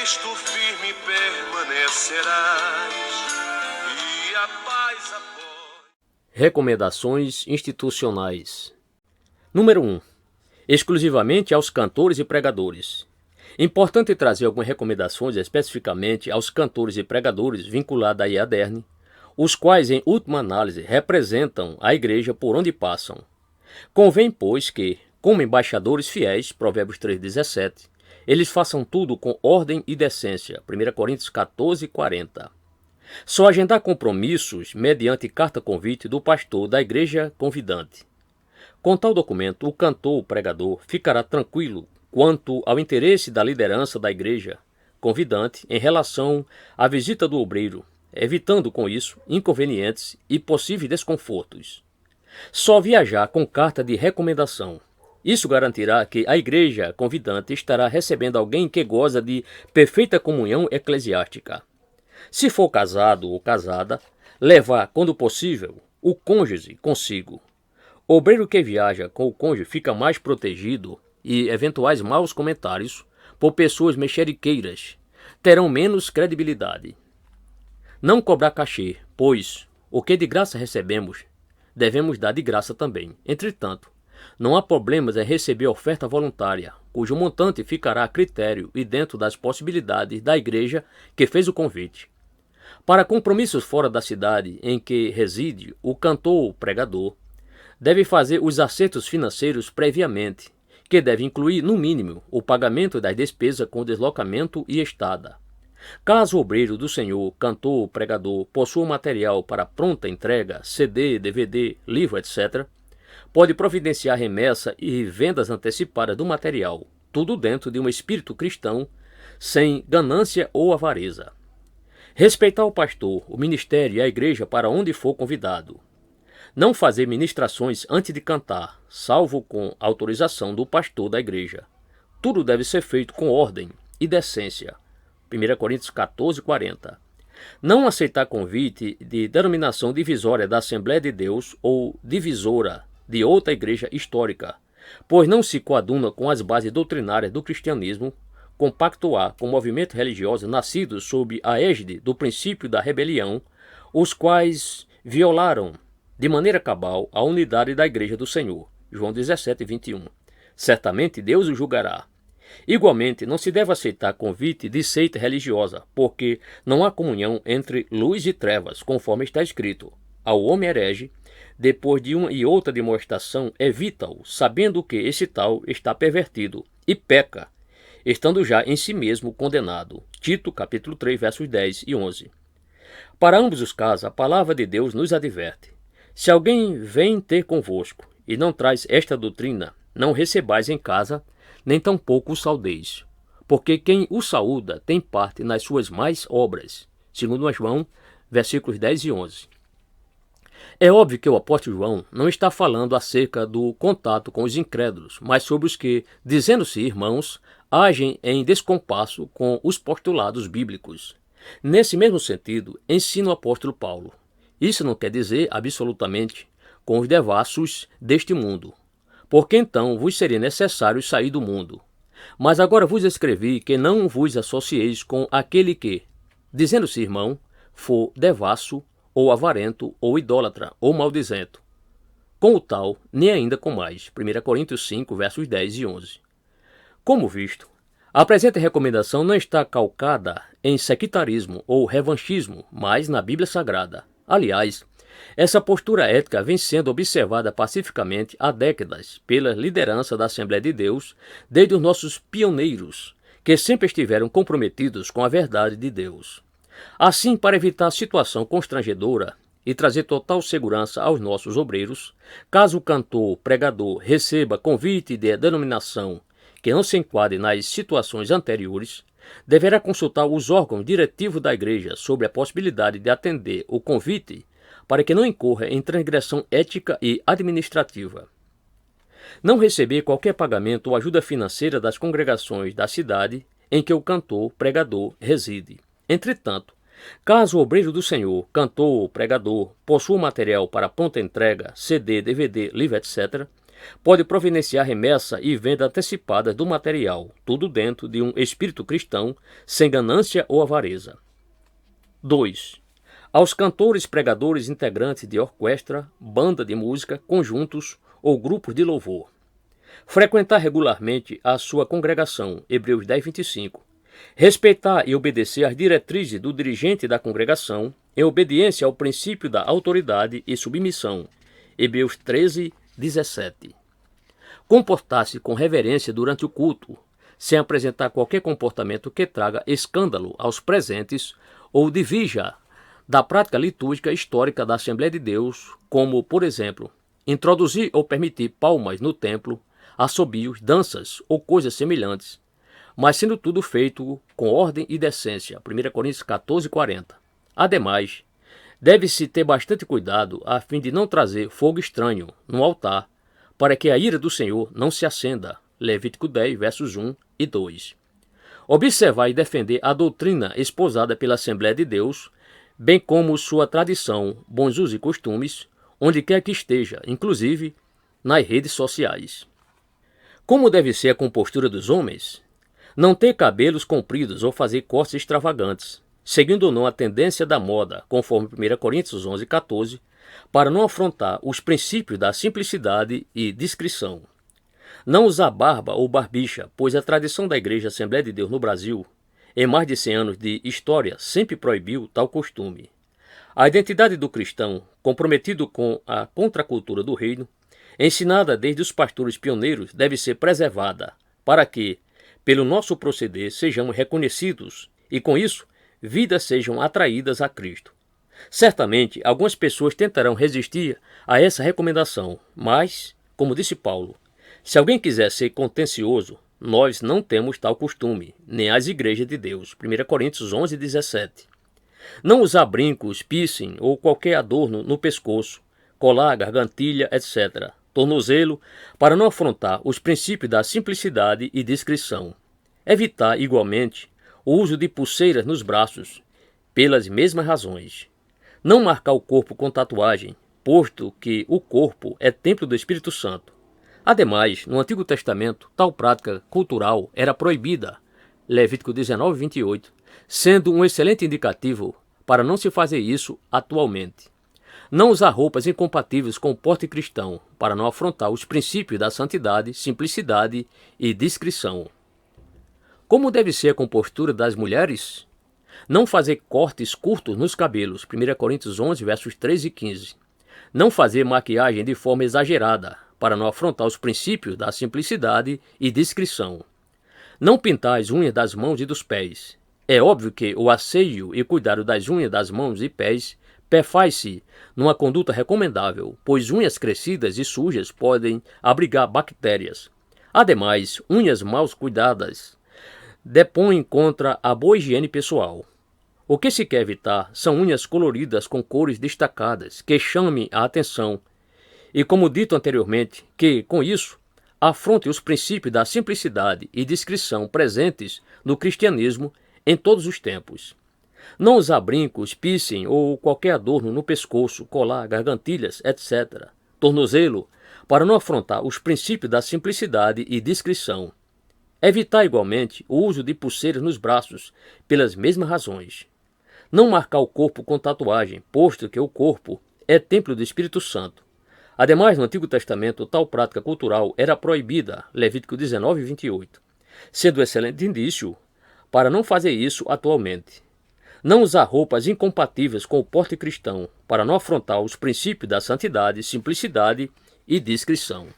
Cristo firme permanecerás, e a paz após. Recomendações institucionais. Número 1. Exclusivamente aos cantores e pregadores. Importante trazer algumas recomendações especificamente aos cantores e pregadores vinculados à IADERN, os quais, em última análise, representam a igreja por onde passam. Convém, pois, que, como embaixadores fiéis, Provérbios 3,17, eles façam tudo com ordem e decência, 1 Coríntios 14:40. Só agendar compromissos mediante carta-convite do pastor da igreja convidante. Com tal documento, o cantor ou pregador ficará tranquilo quanto ao interesse da liderança da igreja convidante em relação à visita do obreiro, evitando com isso inconvenientes e possíveis desconfortos. Só viajar com carta de recomendação. Isso garantirá que a igreja convidante estará recebendo alguém que goza de perfeita comunhão eclesiástica. Se for casado ou casada, levar, quando possível, o cônjuge consigo. O obreiro que viaja com o cônjuge fica mais protegido e eventuais maus comentários por pessoas mexeriqueiras terão menos credibilidade. Não cobrar cachê, pois o que de graça recebemos, devemos dar de graça também. Entretanto, não há problemas em receber oferta voluntária, cujo montante ficará a critério e dentro das possibilidades da igreja que fez o convite. Para compromissos fora da cidade em que reside o cantor ou pregador, deve fazer os acertos financeiros previamente, que deve incluir, no mínimo, o pagamento das despesas com deslocamento e estada. Caso o obreiro do Senhor, cantor ou pregador, possua material para pronta entrega, CD, DVD, livro, etc., pode providenciar remessa e vendas antecipadas do material, tudo dentro de um espírito cristão, sem ganância ou avareza. Respeitar o pastor, o ministério e a igreja para onde for convidado. Não fazer ministrações antes de cantar, salvo com autorização do pastor da igreja. Tudo deve ser feito com ordem e decência. 1 Coríntios 14:40. Não aceitar convite de denominação divisória da Assembleia de Deus ou divisora de outra igreja histórica, pois não se coaduna com as bases doutrinárias do cristianismo, compactuar com movimentos religiosos nascidos sob a égide do princípio da rebelião, os quais violaram de maneira cabal a unidade da igreja do Senhor. João 17:21. Certamente Deus o julgará. Igualmente, não se deve aceitar convite de seita religiosa, porque não há comunhão entre luz e trevas, conforme está escrito. Ao homem herege, depois de uma e outra demonstração, evita-o, sabendo que esse tal está pervertido, e peca, estando já em si mesmo condenado. Tito, capítulo 3, versos 10 e 11. Para ambos os casos, a palavra de Deus nos adverte. Se alguém vem ter convosco e não traz esta doutrina, não recebais em casa, nem tampouco o saudeis. Porque quem o saúda tem parte nas suas mais obras. Segundo João, versículos 10 e 11. É óbvio que o apóstolo João não está falando acerca do contato com os incrédulos, mas sobre os que, dizendo-se irmãos, agem em descompasso com os postulados bíblicos. Nesse mesmo sentido, ensina o apóstolo Paulo. Isso não quer dizer, absolutamente, com os devassos deste mundo, porque então vos seria necessário sair do mundo. Mas agora vos escrevi que não vos associeis com aquele que, dizendo-se irmão, for devasso, ou avarento, ou idólatra, ou maldizento. Com o tal, nem ainda com mais. 1 Coríntios 5, versos 10 e 11. Como visto, a presente recomendação não está calcada em sectarismo ou revanchismo, mas na Bíblia Sagrada. Aliás, essa postura ética vem sendo observada pacificamente há décadas pela liderança da Assembleia de Deus, desde os nossos pioneiros, que sempre estiveram comprometidos com a verdade de Deus. Assim, para evitar situação constrangedora e trazer total segurança aos nossos obreiros, caso o cantor, pregador, receba convite de denominação que não se enquadre nas situações anteriores, deverá consultar os órgãos diretivos da igreja sobre a possibilidade de atender o convite para que não incorra em transgressão ética e administrativa. Não receber qualquer pagamento ou ajuda financeira das congregações da cidade em que o cantor, pregador, reside. Entretanto, caso o obreiro do Senhor, cantor ou pregador, possua material para pronta entrega, CD, DVD, livro, etc., pode providenciar remessa e venda antecipada do material, tudo dentro de um espírito cristão, sem ganância ou avareza. 2. Aos cantores, pregadores, integrantes de orquestra, banda de música, conjuntos ou grupos de louvor. Frequentar regularmente a sua congregação, Hebreus 10, 25. Respeitar e obedecer às diretrizes do dirigente da congregação, em obediência ao princípio da autoridade e submissão, Hebreus 13, 17. Comportar-se com reverência durante o culto, sem apresentar qualquer comportamento que traga escândalo aos presentes ou divija da prática litúrgica histórica da Assembleia de Deus, como, por exemplo, introduzir ou permitir palmas no templo, assobios, danças ou coisas semelhantes, mas sendo tudo feito com ordem e decência, 1 Coríntios 14, 40. Ademais, deve-se ter bastante cuidado a fim de não trazer fogo estranho no altar, para que a ira do Senhor não se acenda, Levítico 10, versos 1 e 2. Observar e defender a doutrina esposada pela Assembleia de Deus, bem como sua tradição, bons usos e costumes, onde quer que esteja, inclusive nas redes sociais. Como deve ser a compostura dos homens? Não ter cabelos compridos ou fazer cortes extravagantes, seguindo ou não a tendência da moda, conforme 1 Coríntios 11, 14, para não afrontar os princípios da simplicidade e discrição. Não usar barba ou barbicha, pois a tradição da Igreja Assembleia de Deus no Brasil, em mais de 100 anos de história, sempre proibiu tal costume. A identidade do cristão, comprometido com a contracultura do reino, ensinada desde os pastores pioneiros, deve ser preservada, para que, pelo nosso proceder, sejamos reconhecidos e, com isso, vidas sejam atraídas a Cristo. Certamente, algumas pessoas tentarão resistir a essa recomendação, mas, como disse Paulo, se alguém quiser ser contencioso, nós não temos tal costume, nem as igrejas de Deus. 1 Coríntios 11, 17. Não usar brincos, piercing ou qualquer adorno no pescoço, colar, gargantilha, etc., tornozelo, para não afrontar os princípios da simplicidade e discrição. Evitar, igualmente, o uso de pulseiras nos braços, pelas mesmas razões. Não marcar o corpo com tatuagem, posto que o corpo é templo do Espírito Santo. Ademais, no Antigo Testamento, tal prática cultural era proibida, Levítico 19, 28, sendo um excelente indicativo para não se fazer isso atualmente. Não usar roupas incompatíveis com o porte cristão, para não afrontar os princípios da santidade, simplicidade e discrição. Como deve ser a compostura das mulheres? Não fazer cortes curtos nos cabelos, 1 Coríntios 11, versos 13 e 15. Não fazer maquiagem de forma exagerada, para não afrontar os princípios da simplicidade e discrição. Não pintar as unhas das mãos e dos pés. É óbvio que o asseio e cuidado das unhas das mãos e pés perfaz-se numa conduta recomendável, pois unhas crescidas e sujas podem abrigar bactérias. Ademais, unhas mal cuidadas depõem contra a boa higiene pessoal. O que se quer evitar são unhas coloridas com cores destacadas, que chamem a atenção, e como dito anteriormente, que, com isso, afronte os princípios da simplicidade e discrição presentes no cristianismo em todos os tempos. Não usar brincos, piercing ou qualquer adorno no pescoço, colar, gargantilhas, etc., tornozelo, para não afrontar os princípios da simplicidade e discrição. Evitar igualmente o uso de pulseiras nos braços, pelas mesmas razões. Não marcar o corpo com tatuagem, posto que o corpo é templo do Espírito Santo. Ademais, no Antigo Testamento, tal prática cultural era proibida, Levítico 19, 28, sendo excelente indício para não fazer isso atualmente. Não usar roupas incompatíveis com o porte cristão, para não afrontar os princípios da santidade, simplicidade e discrição.